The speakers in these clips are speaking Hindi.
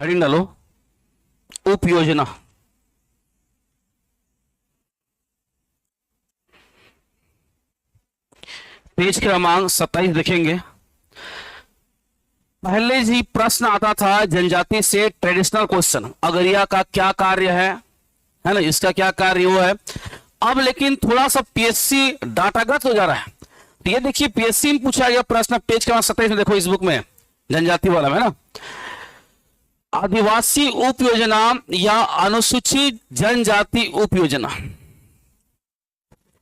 हेडिंग डालो उप योजना। पेज क्रमांक 27 देखेंगे। पहले जी प्रश्न आता था जनजाति से ट्रेडिशनल क्वेश्चन, अगरिया का क्या कार्य है ना, इसका क्या कार्य वो है। अब लेकिन थोड़ा सा पीएससी डाटागत हो जा रहा है। तो ये देखिए पीएससी में पूछा गया प्रश्न पेज क्रमांक 27 में, देखो इस बुक में जनजाति वाला में ना, आदिवासी उप योजना या अनुसूचित जनजाति उप योजना,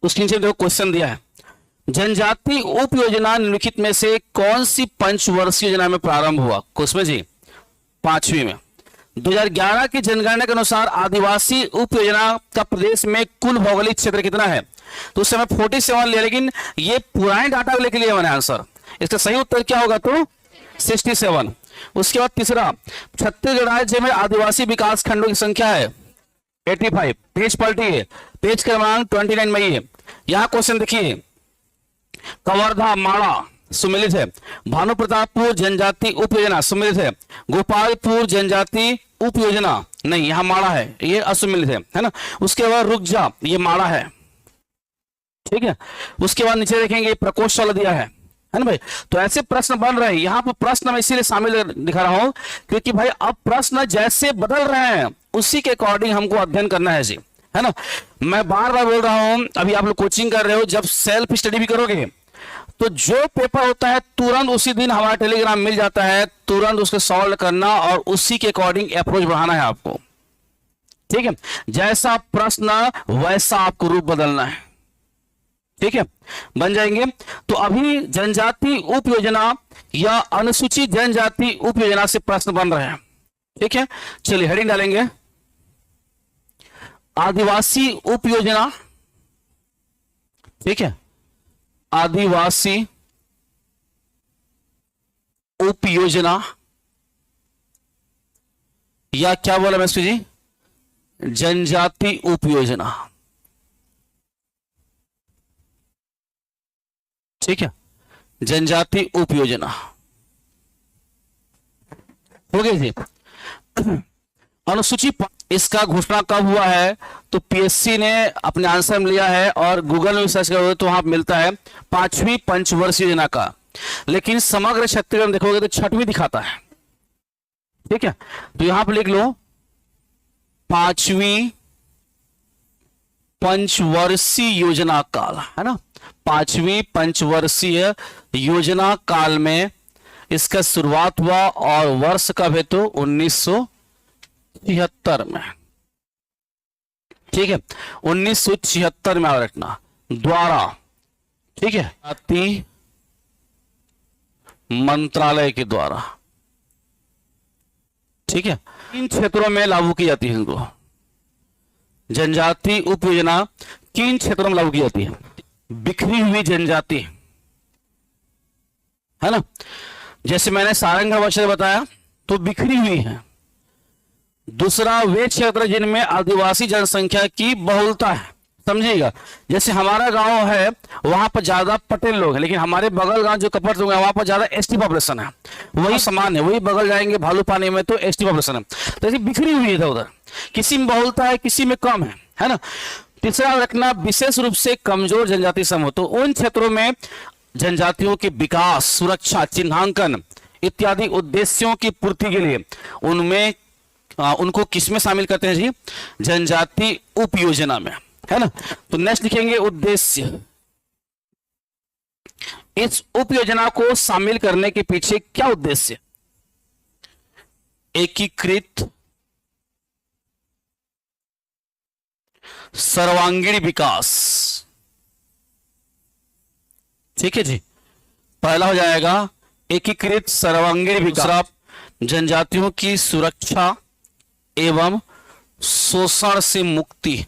उसके नीचे देखो क्वेश्चन दिया है, जनजाति उप योजना निम्नलिखित में से कौन सी पंचवर्षीय योजना में प्रारंभ हुआ। किसमें जी? 5वीं में। 2011 की जनगणना के अनुसार आदिवासी उप योजना का प्रदेश में कुल भौगोलिक क्षेत्र कितना है? तो उस समय 47 लिया, लेकिन ये पुराने डाटा लेके लिए मैंने आंसर। इसका सही उत्तर क्या होगा? तो 67। उसके बाद तीसरा, छत्तीसगढ़ राज्य में आदिवासी विकास खंडों की संख्या है 85। पेज पलटिए, पेज क्रमांक 29 में ये यहां क्वेश्चन देखिए, कवर्धा माड़ा सुमिलित है, भानु प्रतापपुर जनजाति उप योजना सुमिलित है, गोपालपुर जनजाति उप योजना नहीं, यहां माड़ा है, ये असुमिलित है ना। उसके बाद रुक जा, ये माड़ा है, ठीक है। उसके बाद नीचे देखेंगे प्रकोष्ठ वाला दिया है ना भाई। तो ऐसे प्रश्न बन रहे हैं। यहाँ पर प्रश्न मैं इसीलिए शामिल दिखा रहा हूं क्योंकि भाई अब प्रश्न जैसे बदल रहे हैं उसी के अकॉर्डिंग हमको अध्ययन करना है जी, है ना। मैं बार बार बोल रहा हूं, अभी आप लोग कोचिंग कर रहे हो, जब सेल्फ स्टडी भी करोगे तो जो पेपर होता है तुरंत उसी दिन हमारा टेलीग्राम मिल जाता है, तुरंत उसको सॉल्व करना और उसी के अकॉर्डिंग अप्रोच बढ़ाना है आपको, ठीक है। जैसा प्रश्न वैसा आपको रूप बदलना है, ठीक है, बन जाएंगे। तो अभी जनजाति उप योजना या अनुसूचित जनजाति उप योजना से प्रश्न बन रहे हैं, ठीक है। चलिए हेडिंग डालेंगे, आदिवासी उप योजना, ठीक है, आदिवासी उप योजना या क्या बोला मैं इसको जी, जनजाति उप योजना, ठीक है, जनजाति उप योजना हो गई जी। अनुसूची इसका घोषणा कब हुआ है? तो पीएससी ने अपने आंसर में लिया है और गूगल में सर्च करोगे तो वहां मिलता है 5वीं पंचवर्षीय योजना का, लेकिन समग्र छत्तीसगढ़ में देखोगे तो 6वीं दिखाता है, ठीक है। तो यहां पर लिख लो 5वीं पंचवर्षीय योजना काल, है ना। 5वीं पंचवर्षीय योजना काल में इसका शुरुआत हुआ और वर्ष कब है? तो 1976 में, ठीक है, 1976 में रखना द्वारा, ठीक है, जाति मंत्रालय के द्वारा, ठीक है। 3 क्षेत्रों में लागू की जाती है इनको, जनजाति उप योजना 3 क्षेत्रों में लागू की जाती है। बिखरी हुई जनजाति, है ना, जैसे मैंने सारंग वचन बताया तो बिखरी हुई है। दूसरा, वे क्षेत्र जिनमें आदिवासी जनसंख्या की बहुलता है, समझिएगा, जैसे हमारा गांव है वहां पर ज्यादा पटेल लोग हैं, लेकिन हमारे बगल गांव जो कपट लोग हैं वहां पर ज्यादा एसटी पॉपुलेशन है, वही समान है, वही बगल जाएंगे भालूपानी में तो एसटी पॉपुलेशन है। तो ऐसी बिखरी हुई है उधर, किसी में बहुलता है किसी में कम है ना। तीसरा रखना, विशेष रूप से कमजोर जनजाति समूह, तो उन क्षेत्रों में जनजातियों के विकास, सुरक्षा, चिन्हांकन इत्यादि उद्देश्यों की पूर्ति के लिए उनमें उनको किसमें शामिल करते हैं जी? जनजाति उप योजना में, है ना। तो नेक्स्ट लिखेंगे उद्देश्य। इस उप योजना को शामिल करने के पीछे क्या उद्देश्य? एकीकृत सर्वांगीण विकास, ठीक है जी, पहला हो जाएगा एकीकृत सर्वांगीण विकास, जनजातियों की सुरक्षा एवं शोषण से मुक्ति,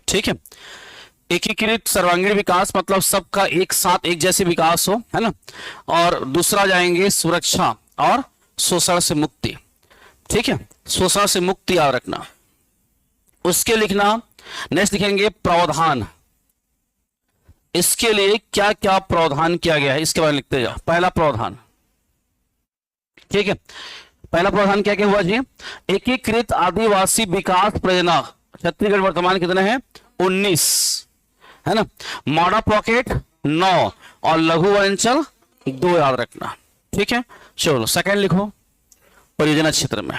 ठीक है। एकीकृत सर्वांगीण विकास मतलब सबका एक साथ एक जैसे विकास हो, है ना। और दूसरा जाएंगे सुरक्षा और शोषण से मुक्ति, ठीक है, शोषण से मुक्ति याद रखना। उसके लिखना नेक्स्ट लिखेंगे प्रावधान, इसके लिए क्या क्या प्रावधान किया गया है इसके बारे में लिखते जाओ। पहला प्रावधान, ठीक है, पहला प्रावधान क्या क्या हुआ जी? एकीकृत आदिवासी विकास परियोजना छत्तीसगढ़ वर्तमान कितने हैं? 19 है ना। मॉडल पॉकेट 9 और लघु अंचल 2 याद रखना, ठीक है। चलो सेकंड लिखो, परियोजना क्षेत्र में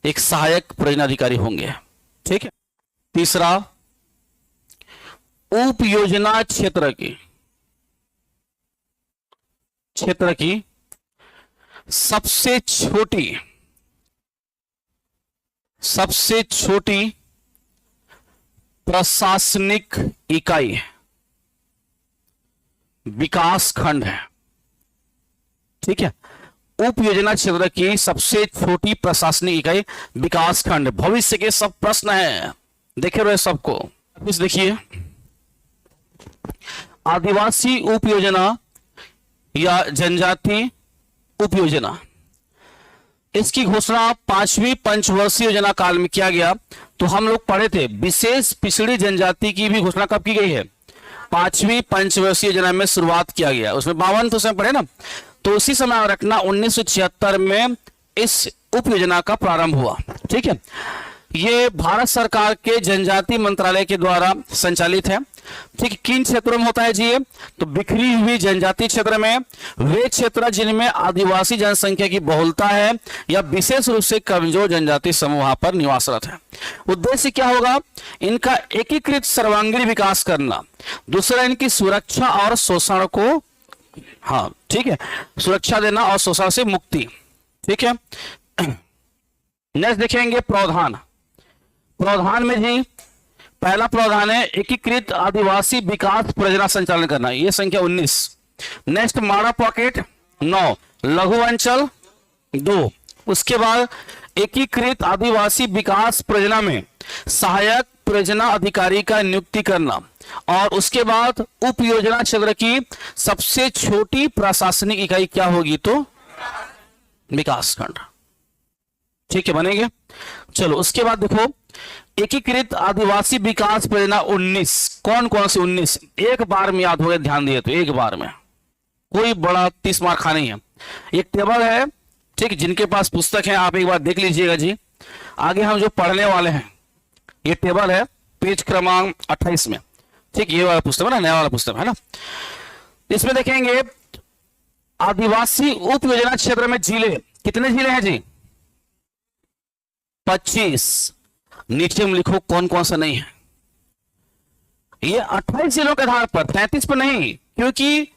एक सहायक परियोजना अधिकारी होंगे, ठीक है। तीसरा, उप योजना क्षेत्र की सबसे छोटी प्रशासनिक इकाई विकास खंड है, ठीक है। उप योजना क्षेत्र की सबसे छोटी प्रशासनिक इकाई विकास खंड। भविष्य के सब प्रश्न हैं, देखे रहे सबको। इस देखिए, आदिवासी उप योजना या जनजाति उप योजना, इसकी घोषणा 5वीं पंचवर्षीय योजना काल में किया गया। तो हम लोग पढ़े थे विशेष पिछड़ी जनजाति की भी घोषणा कब की गई है? 5वीं पंचवर्षीय योजना में शुरुआत किया गया, उसमें 52 तो समय पढ़े ना। तो उसी समय रखना 1976 में इस उप योजना का प्रारंभ हुआ, ठीक है। ये भारत सरकार के जनजाति मंत्रालय के द्वारा संचालित है, ठीक है। किन क्षेत्रों में होता है जी ये? तो बिखरी हुई जनजाति क्षेत्र में, वे क्षेत्र जिनमें आदिवासी जनसंख्या की बहुलता है या विशेष रूप से कमजोर जनजाति समूह वहां पर निवासरत है। उद्देश्य क्या होगा? इनका एकीकृत सर्वांगीण विकास करना। दूसरा, इनकी सुरक्षा और शोषण को, हाँ ठीक है, सुरक्षा देना और शोषण से मुक्ति, ठीक है। नेक्स्ट देखेंगे प्रावधान। प्रावधान में जी पहला प्रावधान है एकीकृत आदिवासी विकास परियोजना संचालन करना, ये संख्या 19। नेक्स्ट, मॉडल पॉकेट 9, लघु अंचल 2। उसके बाद एकीकृत आदिवासी विकास परियोजना में सहायक परियोजना अधिकारी का नियुक्ति करना, और उसके बाद उप योजना क्षेत्र की सबसे छोटी प्रशासनिक इकाई क्या होगी? तो विकास खंड, ठीक है, बनेंगे। चलो उसके बाद देखो, एकीकृत आदिवासी विकास परियोजना 19, कौन कौन सी 19? एक बार में याद हो गए, ध्यान दिए तो एक बार में, कोई बड़ा 30 मार्क खाना नहीं है। एक टेबल है, ठीक, जिनके पास पुस्तक है आप एक बार देख लीजिएगा जी। आगे हम जो पढ़ने वाले हैं, ये टेबल है पेज क्रमांक 28 में, ठीक, ये वाला पुस्तक है ना, नया वाला पुस्तक है ना। इसमें देखेंगे आदिवासी उप योजना क्षेत्र में जिले, कितने जिले हैं जी? 25। नीचे में लिखो कौन कौन सा नहीं है। ये 28 जिलों के आधार पर, 33 पर नहीं, क्योंकि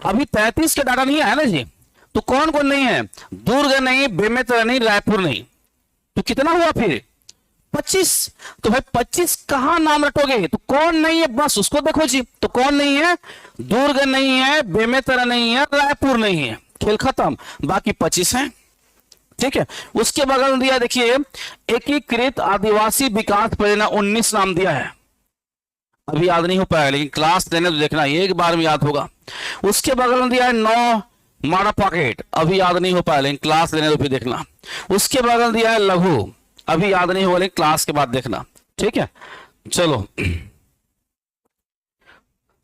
अभी 33 का डाटा नहीं आया ना जी। तो कौन कौन नहीं है? दुर्ग नहीं, बेमेतरा नहीं, रायपुर नहीं। तो कितना हुआ फिर? 25। तो भाई 25 कहां नाम रटोगे? तो कौन नहीं है बस उसको देखो जी। तो कौन नहीं है? दुर्ग नहीं है, बेमेतरा नहीं है, रायपुर नहीं है, खेल खत्म। बाकी 25 है, ठीक है। उसके बगल में दिया देखिए एकीकृत आदिवासी विकास परियोजना 19 नाम दिया है। अभी याद नहीं हो पाएगा, लेकिन क्लास देने तो देखना, एक बार में याद होगा। उसके बगल में दिया है 9 मॉडल पॉकेट, अभी याद नहीं हो पाएगा, लेकिन क्लास देने तो फिर देखना। उसके बगल में दिया है लघु, अभी याद नहीं होगा, लेकिन क्लास के बाद देखना, ठीक है। चलो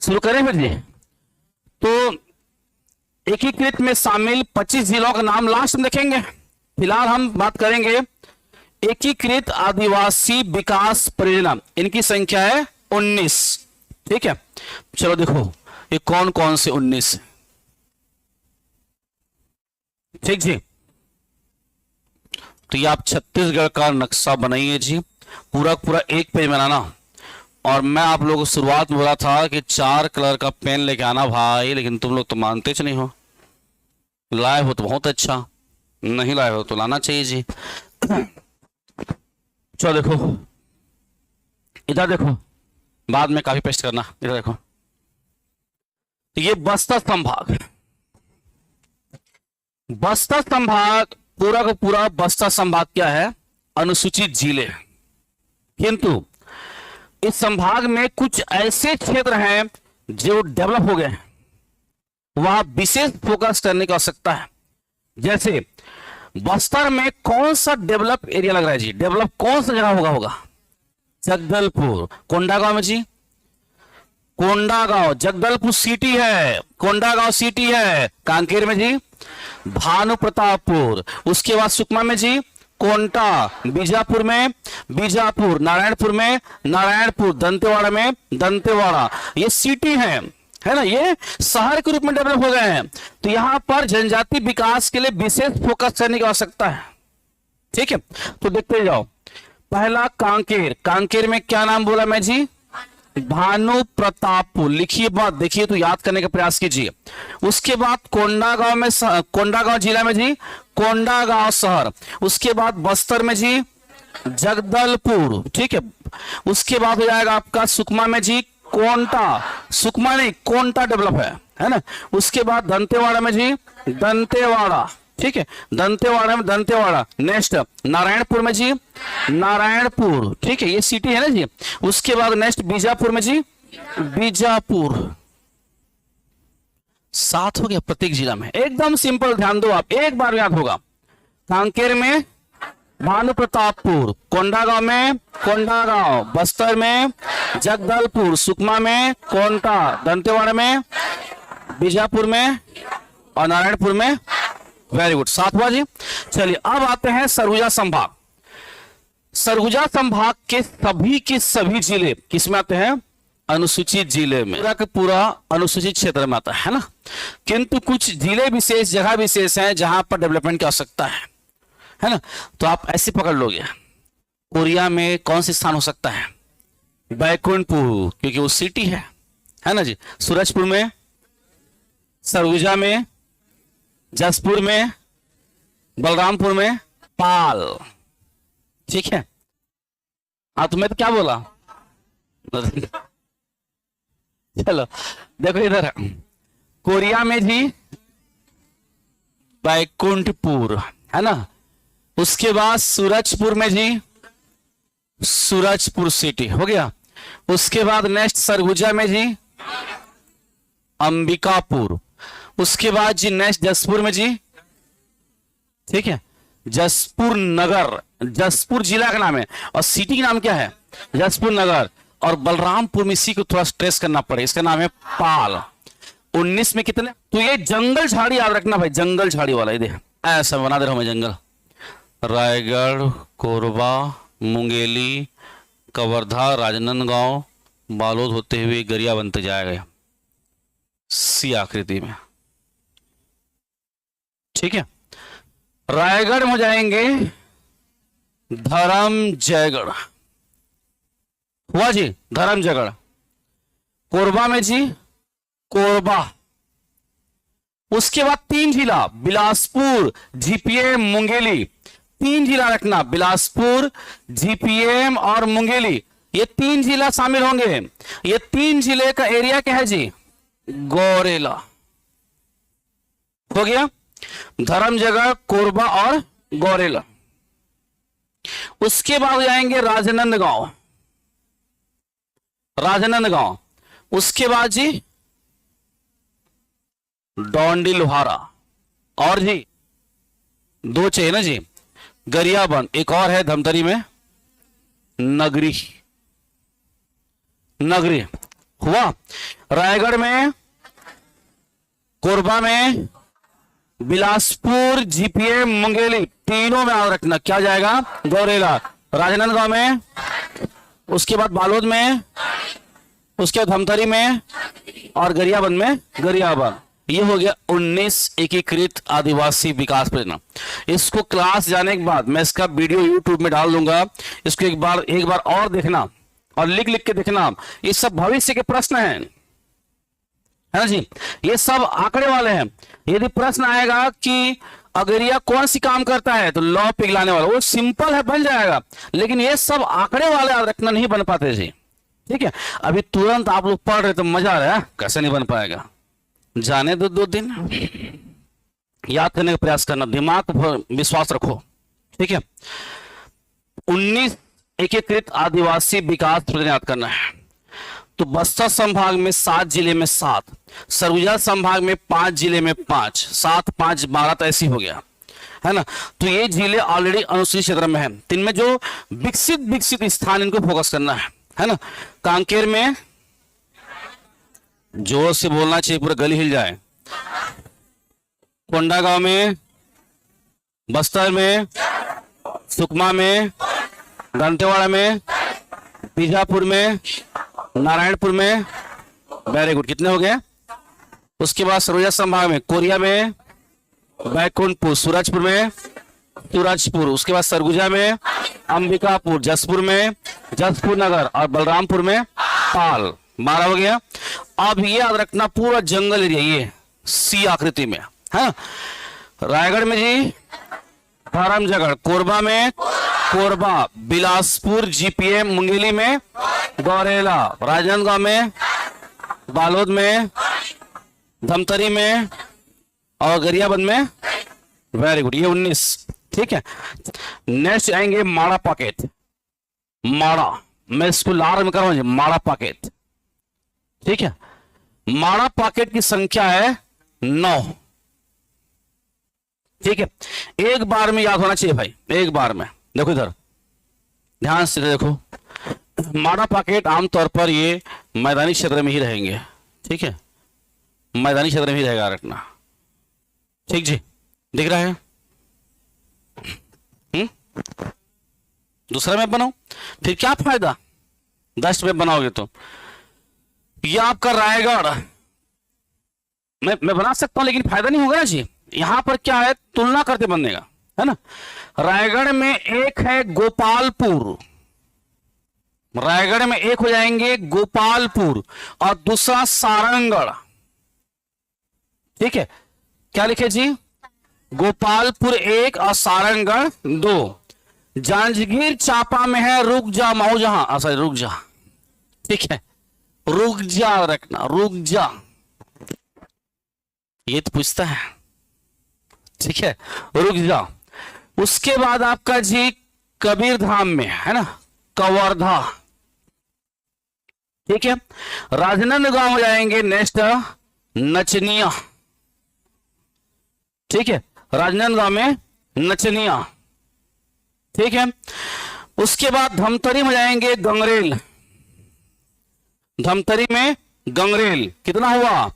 शुरू करें फिर जी। तो एकीकृत में शामिल 25 जिलों का नाम लास्ट में देखेंगे। फिलहाल हम बात करेंगे एकीकृत आदिवासी विकास परियोजना, इनकी संख्या है 19, ठीक है। चलो देखो ये कौन कौन से 19, ठीक जी। तो ये आप छत्तीसगढ़ का नक्शा बनाइए जी, पूरा पूरा एक पेज बनाना। और मैं आप लोगों को शुरुआत में बोला था कि 4 कलर का पेन लेके आना भाई, लेकिन तुम लोग तो मानते नहीं हो। लाए हो तो बहुत अच्छा, नहीं लाए हो तो लाना चाहिए जी। चलो देखो इधर देखो, बाद में काफी पेस्ट करना। इधर देखो, ये बस्तर संभाग, बस्तर संभाग पूरा का पूरा बस्तर संभाग क्या है? अनुसूचित जिले। किंतु इस संभाग में कुछ ऐसे क्षेत्र हैं जो डेवलप हो गए हैं, वहां विशेष फोकस करने की आवश्यकता है। जैसे बस्तर में कौन सा डेवलप एरिया लग रहा है जी? डेवलप कौन सा जगह होगा? जगदलपुर। कोंडागांव में जी कोंडागांव, जगदलपुर सिटी है, कोंडागांव सिटी है। कांकेर में जी भानु प्रतापपुर, उसके बाद सुकमा में जी कोंटा, बीजापुर में बीजापुर, नारायणपुर में नारायणपुर, दंतेवाड़ा में दंतेवाड़ा। ये सिटी है ना, ये शहर के रूप में डेवलप हो गए हैं। तो यहां पर जनजाति विकास के लिए विशेष फोकस करने की आवश्यकता है। ठीक है, तो देखते जाओ। पहला कांकेर, कांकेर में क्या नाम बोला मैं जी, भानु प्रतापपुर। लिखिए बात, देखिए तो याद करने का प्रयास कीजिए। उसके बाद कोंडागांव में, कोंडागांव जिला में जी कोंडागांव शहर। उसके बाद बस्तर में जी जगदलपुर। ठीक है, उसके बाद हो जाएगा आपका सुकमा में जी कोंटा, सुकमा नहीं कोंटा डेवलप है ना। उसके बाद दंतेवाड़ा में जी दंतेवाड़ा। ठीक है, दंतेवाड़ा में दंतेवाड़ा। नेक्स्ट नारायणपुर में जी नारायणपुर। ठीक है, ये सिटी है ना जी। उसके बाद नेक्स्ट बीजापुर में जी बीजापुर। 7 हो गया प्रत्येक जिला में, एकदम सिंपल, ध्यान दो आप, एक बार याद होगा। कांकेर में भानु प्रतापपुर, कोंडागांव में कोंडागांव, बस्तर में जगदलपुर, सुकमा में कोंटा, दंतेवाड़ा में, बीजापुर में और नारायणपुर में। वेरी गुड, 7 हुआ जी। चलिए अब आते हैं सरगुजा संभाग। सरगुजा संभाग के सभी जिले किसमें आते हैं, अनुसूचित जिले में। पूरा का पूरा अनुसूचित क्षेत्र में आता है ना, किंतु कुछ जिले विशेष, जगह विशेष हैं जहां पर डेवलपमेंट की आवश्यकता है ना। तो आप ऐसे पकड़ लोगे, कोरिया में कौन सा स्थान हो सकता है, बैकुंठपुर, क्योंकि वो सिटी है ना जी। सूरजपुर में, सरगुजा में, जसपुर में, बलरामपुर में, पाल। ठीक है, हाँ तुम्हें तो क्या बोला चलो देखो इधर, कोरिया में जी बैकुंठपुर है ना। उसके बाद सूरजपुर में जी सूरजपुर सिटी हो गया। उसके बाद नेक्स्ट सरगुजा में जी अंबिकापुर। उसके बाद जी नेक्स्ट जसपुर में जी, ठीक है, जसपुर नगर, जसपुर जिला का नाम है और सिटी का नाम क्या है, जसपुर नगर। और बलरामपुर में इसी को थोड़ा स्ट्रेस करना पड़े, इसका नाम है पाल। 19 में कितने, तो ये जंगल झाड़ी याद रखना भाई, जंगल झाड़ी वाला ये देख ऐसा बना दे रहा हूं मैं जंगल। रायगढ़, कोरबा, मुंगेली, कवर्धा, राजनांदगांव, बालोद होते हुए गरिया बनते जाएगा सी आकृति में। ठीक है, रायगढ़ में हो जाएंगे धर्मजयगढ़, हुआ जी धर्मजयगढ़। कोरबा में जी कोरबा। उसके बाद 3 जिला, बिलासपुर, जीपीएम, मुंगेली। 3 जिला रखना, बिलासपुर, जीपीएम और मुंगेली, ये 3 जिला शामिल होंगे। ये 3 जिले का एरिया क्या है जी, गौरेला। हो गया, धर्मजयगढ़, कोरबा और गौरेला। उसके बाद जाएंगे राजनांदगांव, राजनांदगांव। उसके बाद जी डोंडी लोहारा, और जी 2 चाहिए ना जी, गरियाबंद, एक और है धमतरी में नगरी, नगरी हुआ। रायगढ़ में, कोरबा में, बिलासपुर, जीपीएम, मुंगेली, तीनों में याद रखना क्या जाएगा, गौरेला। राजनांदगांव में, उसके बाद बालोद में, उसके बाद धमतरी में और गरियाबंद में गरियाबंद। ये हो गया 19 एकीकृत आदिवासी विकास परियोजना। इसको क्लास जाने के बाद मैं इसका वीडियो यूट्यूब में डाल दूंगा, इसको एक बार और देखना और लिख लिख के देखना। ये सब भविष्य के प्रश्न हैं, है ना जी, ये सब आंकड़े वाले हैं। यदि प्रश्न आएगा कि अगरिया कौन सी काम करता है, तो लौ पिघलाने वाला, वो सिंपल है, बन जाएगा, लेकिन ये सब आंकड़े वाले याद रखना नहीं बन पाते जी। ठीक है, अभी तुरंत आप लोग पढ़ रहे तो मजा आ रहा है, कैसे नहीं बन पाएगा, जाने दो 2 दिन, याद करने का प्रयास करना, दिमाग पर विश्वास रखो। ठीक है, 19 एकीकृत आदिवासी विकास परियोजना याद करना है। तो बस्तर संभाग में 7 जिले में 7, सरगुजा संभाग में 5 जिले में 5, 7, 5, 12 तो ऐसी हो गया है ना। तो ये जिले ऑलरेडी अनुसूचित क्षेत्र में है, इनमें जो विकसित स्थान, इनको फोकस करना है ना। कांकेर में जोर से बोलना चाहिए, पूरा गली हिल जाए। कोंडागांव में, बस्तर में, सुकमा में, दंतेवाड़ा में, बीजापुर में, नारायणपुर में। वेरी गुड, कितने हो गए? उसके बाद सरगुजा संभाग में कोरिया में, बैकुंठपुर, सूरजपुर में, सूरजपुर, उसके बाद सरगुजा में, अंबिकापुर, जसपुर में, जसपुर नगर और बलरामपुर में पाल। 12 हो गया। अब ये याद रखना पूरा जंगल एरिया ये सी आकृति में है। रायगढ़ में जी धर्मजगढ़, कोरबा में कोरबा, बिलासपुर जीपीएम मुंगेली में गौरेला, राजनांदगांव में, बालोद में, धमतरी में और गरियाबंद में। वेरी गुड, ये 19। ठीक है, नेक्स्ट आएंगे माड़ा पॉकेट। माड़ा, मैं इसको लाल में कर रहा हूं, माड़ा पॉकेट। ठीक है, माड़ा पॉकेट की संख्या है 9। ठीक है, एक बार में याद होना चाहिए भाई, एक बार में। देखो इधर ध्यान से देखो, माड़ा पॉकेट आमतौर पर ये मैदानी क्षेत्र में ही रहेंगे। ठीक है, मैदानी क्षेत्र में ही रहेगा रखना। ठीक जी, दिख रहा है? दूसरा मैप बनाओ, फिर क्या फायदा 10 मैप बनाओगे तो। ये आपका रायगढ़ मैं बना सकता हूं, लेकिन फायदा नहीं होगा ना जी। यहां पर क्या है, तुलना करके बनेगा, है ना। रायगढ़ में एक है गोपालपुर, रायगढ़ में एक हो जाएंगे गोपालपुर और दूसरा सारंगढ़। ठीक है, क्या लिखे जी? गोपालपुर 1 और सारंगढ़ 2। जांजगीर चांपा में है रुक जा माऊ जहां, सॉरी रुक जा। ठीक है, रुक जा रखना, रुक जा, ये तो पूछता है। ठीक है, रुक जा। उसके बाद आपका जी कबीरधाम में है ना, कवर्धा। ठीक है, राजनांदगांव हो जाएंगे नेक्स्ट नचनिया। ठीक है, राजनांदगांव में नचनिया। ठीक है, उसके बाद धमतरी में जाएंगे गंगरेल, धमतरी में गंगरेल। कितना हुआ?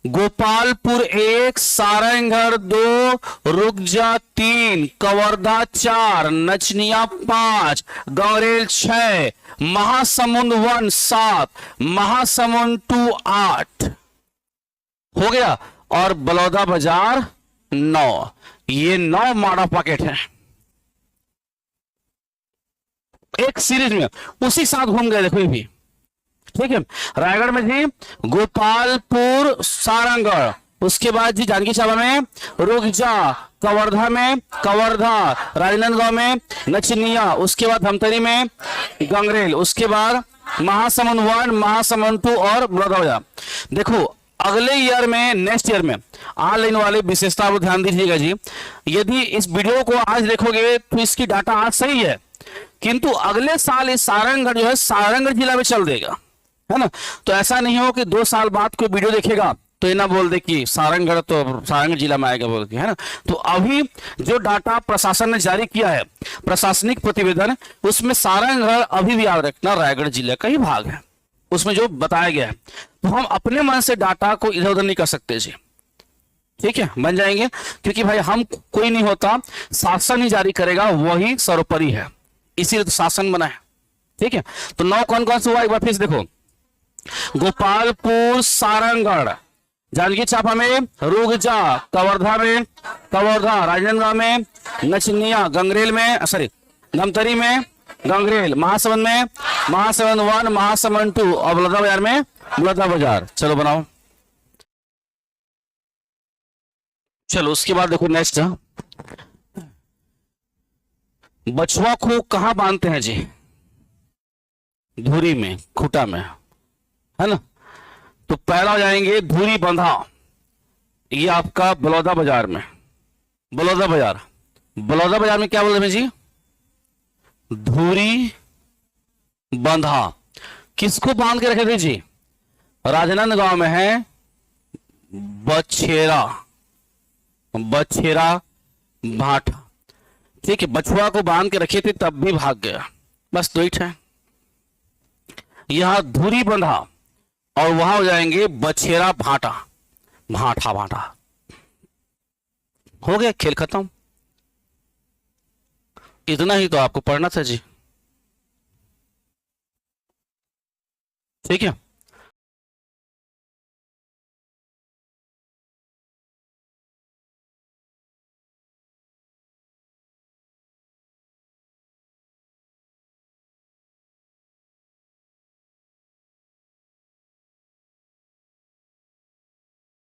गोपालपुर 1, सारंगढ़ 2, रुकजा 3, कवर्धा 4, नचनिया 5, गंगरेल 6, महासमुंद 1 7, महासमुंद 2 8 हो गया, और बलौदा बाजार 9। ये 9 माड़ा पॉकेट है एक सीरीज में, उसी साथ घूम गए। देखो ये भी। ठीक है, रायगढ़ में जी गोपालपुर, सारंगढ़, उसके बाद जी जांजगीर चांपा में रुकजा, कवर्धा में कवर्धा, राजनांदगांव में नचनिया, उसके बाद धमतरी में गंगरेल, उसके बाद महासमुंद 1, महासमुंद 2 और बलौदा बाजार। देखो अगले ईयर में, नेक्स्ट ईयर में ऑनलाइन वाले विशेषता को ध्यान दीजिएगा जी। यदि इस वीडियो को आज देखोगे तो इसकी डाटा आज सही है, किंतु अगले साल इस सारंगढ़ जो है सारंगढ़ जिला में चल देगा, है ना। तो ऐसा नहीं हो कि 2 साल बाद कोई वीडियो देखेगा तो ये ना बोल दे कि सारंगढ़ तो सारंगढ़ जिला में आएगा बोल के, है ना। तो अभी जो डाटा प्रशासन ने जारी किया है, प्रशासनिक प्रतिवेदन, उसमें सारंगढ़ अभी भी याद रखना रायगढ़ जिले का ही भाग है, उसमें जो बताया गया है। तो हम अपने मन से डाटा को इधर उधर नहीं कर सकते जी। ठीक है, बन जाएंगे, क्योंकि भाई हम कोई नहीं होता, शासन ही जारी करेगा, वही सर्वोपरि है, इसीलिए तो शासन बना है। ठीक है, तो 9 कौन कौन से हुआ एक बार फिर से देखो। गोपालपुर, सारंगढ़, जांजगीर चांपा में रुकजा, कवर्धा में कवर्धा, राजनांदगांव में नचनिया, गंगरेल में सॉरी धमतरी में गंगरेल, महासमुंद में महासमुंद 1, महासमुंद 2 और बलौदा बाजार में बलौदा बाजार। चलो बनाओ। चलो उसके बाद देखो नेक्स्ट, बछुआ को कहां बांधते हैं जी? धुरी में, खूटा में, है ना। तो पहला हो जाएंगे धुरी बंधा, ये आपका बलौदा बाजार में, बलौदा बाजार। बलौदा बाजार में क्या बोलते हैं जी? धुरी बंधा। किसको बांध के रखे थे जी? राजनांदगांव में है बछेरा, बछेरा भाटा। ठीक है, बछुआ को बांध के रखे थे तब भी भाग गया, बस 2 ही है। यहां धुरी बंधा, और वहां हो जाएंगे बछेरा भाटा, भाटा भाटा। हो गया, खेल खत्म। इतना ही तो आपको पढ़ना था जी। ठीक है।